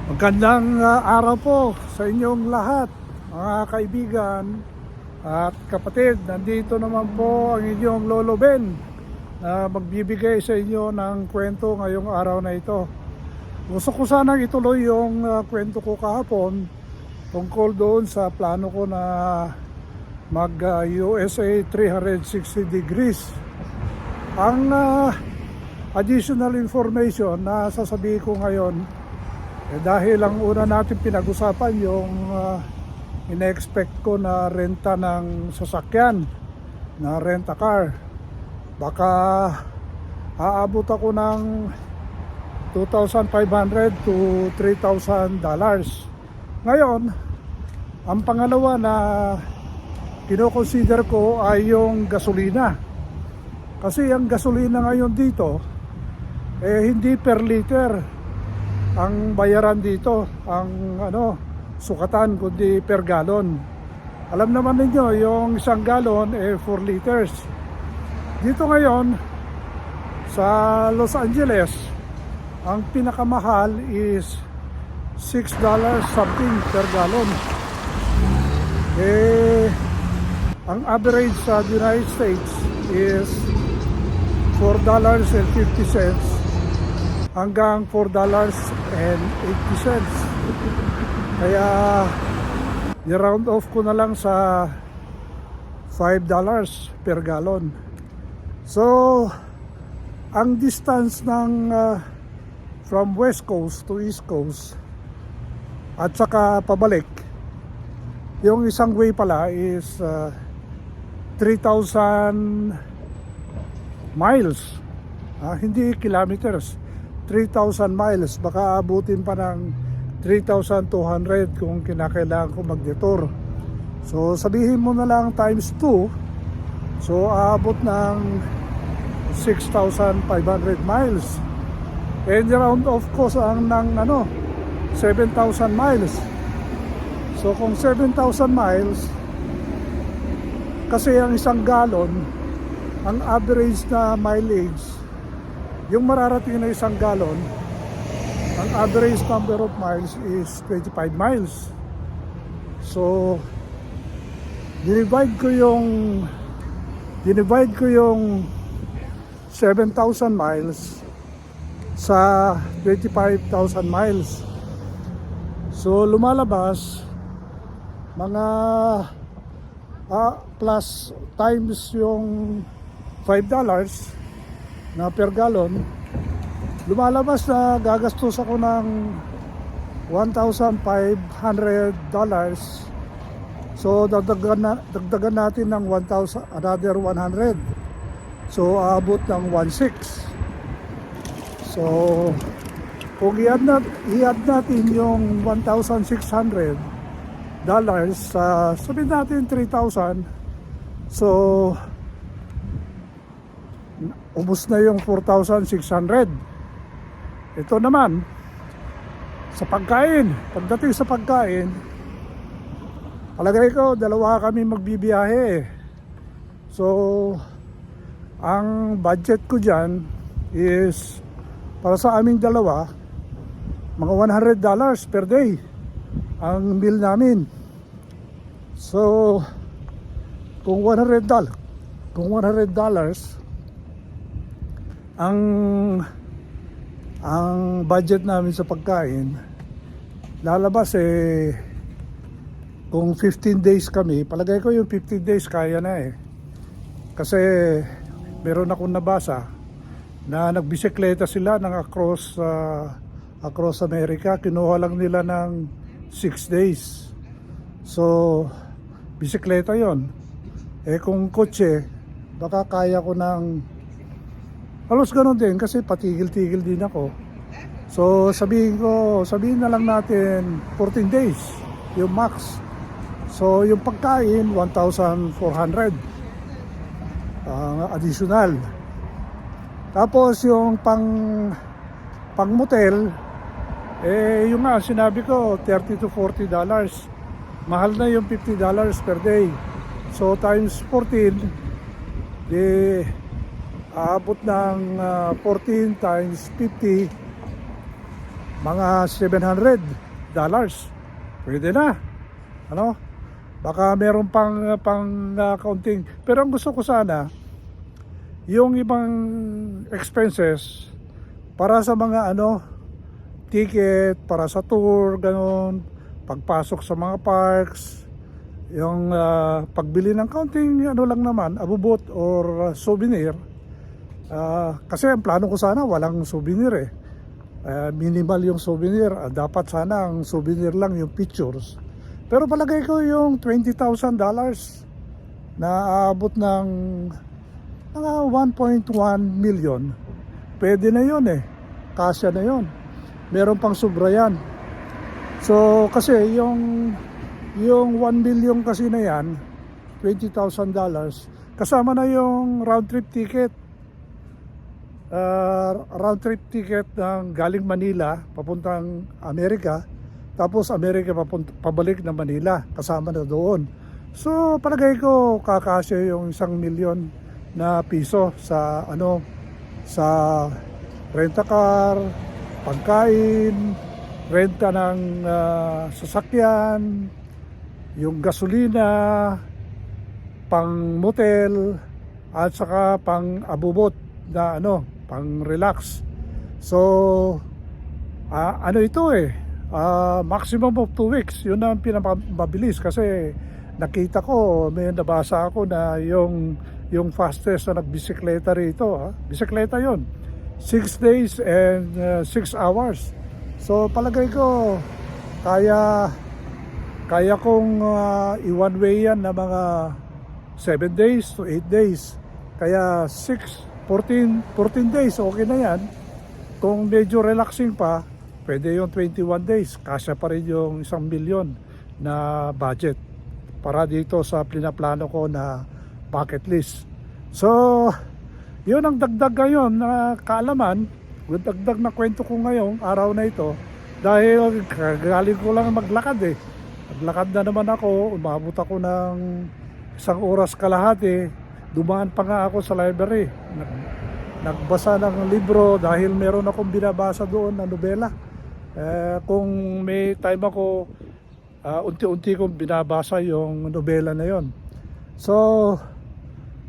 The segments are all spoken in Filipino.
Magandang araw po sa inyong lahat, mga kaibigan at kapatid. Nandito naman po ang inyong Lolo Ben na magbibigay sa inyo ng kwento ngayong araw na ito. Gusto ko sanang ituloy yung kwento ko kahapon tungkol doon sa plano ko na mag USA 360 degrees. Ang additional information na sasabihin ko ngayon, dahil ang una natin pinag-usapan yung ina-expect ko na renta ng sasakyan, na rent-a-car. Baka aabot ako ng $2,500 to $3,000. Ngayon, ang pangalawa na kino-consider ko ay yung gasolina. Kasi ang gasolina ngayon dito, hindi per liter ang bayaran dito, ang sukatan, kundi per galon. Alam naman ninyo, yung isang galon 4 liters. Dito ngayon sa Los Angeles, ang pinakamahal is $6 something per gallon. Ang average sa United States is $4.50 hanggang $4.80. Kaya i-round off ko na lang sa $5 per gallon. So ang distance ng from West Coast to East Coast at saka pabalik, yung isang way pala is 3,000 miles, hindi kilometers. 3,000 miles, baka abutin pa ng 3,200 kung kinakailangan ko mag-detour. So sabihin mo na lang times 2, so aabot ng 6,500 miles. And round off ko ang ng 7,000 miles. So kung 7,000 miles, kasi ang isang galon, ang average na mileage, yung mararating na isang galon, ang average number of miles is 25 miles. So dinivide ko yung 7,000 miles sa 25,000 miles. So lumalabas mga plus times yung $5 na per gallon, lumalabas na gagastos ako ng $1,500. So dagdagan natin ng another 100. So aabot ng 1,600. So kung i-add natin yung $1,600 sa sabihin natin 3,000, so ubos na yung 4,600. Ito naman sa pagkain. Pagdating sa pagkain, palagay ko dalawa kami magbibiyahe. So ang budget ko dyan is para sa aming dalawa mga $100 per day ang meal namin. So kung $100 ang budget namin sa pagkain, lalabas kung 15 days kami, palagay ko yung 15 days kaya na kasi meron akong nabasa na nagbisikleta sila ng across America. Kinuha lang nila ng 6 days. So bisikleta yon. Kung kotse, baka kaya ko ng halos ganun din, kasi patigil-tigil din ako. So sabihin na lang natin 14 days yung max. So yung pagkain 1,400 additional. Tapos yung pang motel, yung nga sinabi ko $30 to $40. Mahal na yung $50 per day. So times 14, aabot ng 14 times 50, mga $700. Pwede na. Ano? Baka meron pang kaunting. Pero ang gusto ko sana, yung ibang expenses para sa mga ticket, para sa tour, ganun, pagpasok sa mga parks, yung pagbili ng kaunting lang naman, abubot or souvenir. Kasi ang plano ko sana walang souvenir minimal yung souvenir. Dapat sana ang souvenir lang yung pictures. Pero palagay ko yung $20,000 na aabot ng mga 1.1 million. Pwede na yun kasya na yun. Meron pang sobra yan. So kasi yung 1 million kasi na yan, $20,000, kasama na yung round trip ticket. Ng galing Manila papuntang Amerika, tapos Amerika pabalik na Manila, kasama na doon. So palagay ko kakasya yung 1 million na piso sa sa rent-a-car, pagkain, renta ng sasakyan, yung gasolina, pang motel, at saka pang abubot na pang relax. So ito maximum of 2 weeks. Yun ang pinamabilis kasi nakita ko, may nabasa ako na yung fastest na nagbisikleta rito, bisikleta yon 6 days and 6 hours. So palagay ko kaya kong i-one way yan na mga 7 days to 8 days. Kaya 14 days, okay na yan. Kung medyo relaxing pa, pwede yung 21 days. Kasya pa rin yung 1 million na budget para dito sa plano ko na bucket list. So, yun ang dagdag ngayon na kaalaman, dagdag na kwento ko ngayong araw na ito. Dahil galing ko lang maglakad Naglakad na naman ako, umabot ako ng 1 oras kalahati. Dumaan pa nga ako sa library. Nagbasa ng libro dahil meron akong binabasa doon na nobela. Kung may time ako, unti-unti kong binabasa yung nobela na yon. So,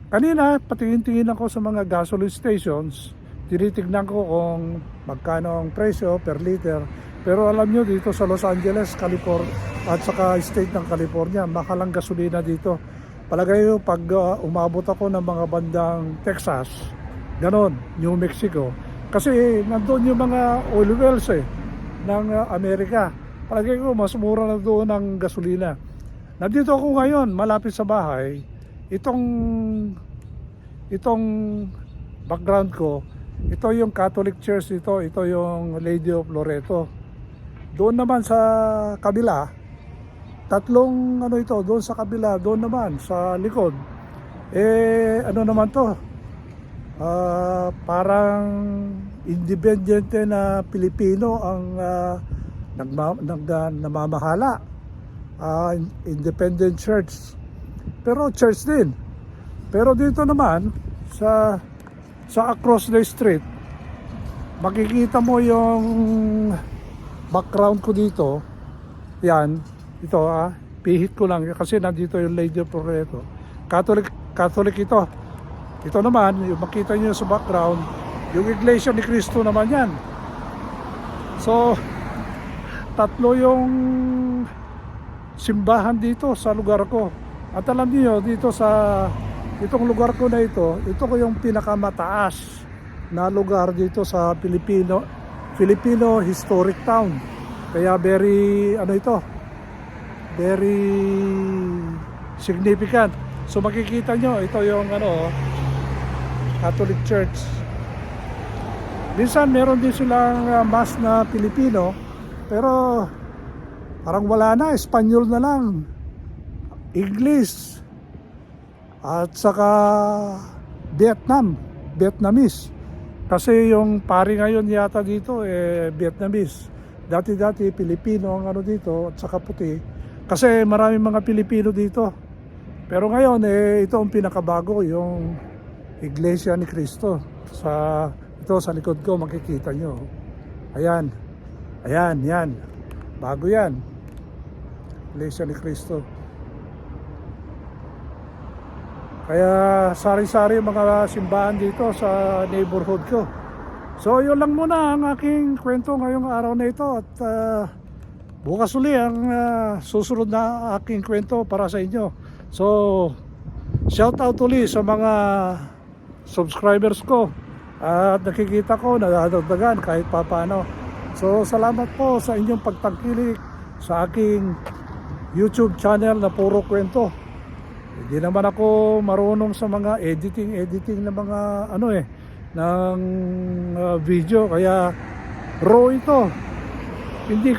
kanina patingin-tingin ako sa mga gasoline stations. Tinitignan ko kung magkano ang presyo per liter. Pero alam nyo, dito sa Los Angeles, California, at saka state ng California, makalang gasolina dito. Palagay ko pag umabot ako ng mga bandang Texas, ganon, New Mexico, kasi nandun yung mga oil wells ng Amerika. Palagay ko mas mura na doon ang gasolina. Nandito ako ngayon, malapit sa bahay. Itong background ko, ito yung Catholic Church dito, ito yung Lady of Loreto. Doon naman sa kabila, tatlong doon sa kabila, doon naman sa likod. Naman to? Parang independente na Pilipino ang namamahala. Independent church. Pero church din. Pero dito naman sa across the street, makikita mo yung background ko dito. Yan. Ito pihit ko lang kasi nandito yung Lady of Loreto. Catholic ito. Ito naman, yung makita nyo sa background, yung Iglesia ni Cristo naman yan. So, tatlo yung simbahan dito sa lugar ko. At alam niyo, dito sa itong lugar ko na ito ko yung pinakamataas na lugar dito sa Filipino Historic Town. Kaya very significant. So makikita nyo, ito yung Catholic Church. Minsan meron din silang mass na Pilipino, pero parang wala na, Espanyol na lang, English, at saka Vietnamese. Kasi yung pari ngayon yata dito Vietnamese. Dati Pilipino ang dito at saka puti. Kasi maraming mga Pilipino dito. Pero ngayon ito ang pinakabago, yung Iglesia ni Cristo. Sa likod ko makikita nyo. Ayan. Ayan, yan. Bago yan. Iglesia ni Cristo. Kaya sari-sari mga simbahan dito sa neighborhood ko. So yun lang muna ang aking kwento ngayong araw na ito. At bukas uli ang susunod na aking kwento para sa inyo. So shout out uli sa mga subscribers ko. At nakikita ko nadadagdagan kahit papaano. So salamat po sa inyong pagtangkilik sa aking YouTube channel na puro kwento. Hindi naman ako marunong sa mga editing na mga ng video, kaya raw ito. Hindi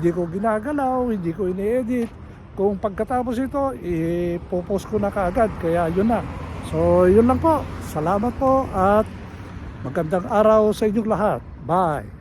ko ginagalaw, hindi ko ini-edit. Kung pagkatapos ito, ipopost ko na kaagad, kaya yun na. So yun lang po. Salamat po at magandang araw sa inyong lahat. Bye.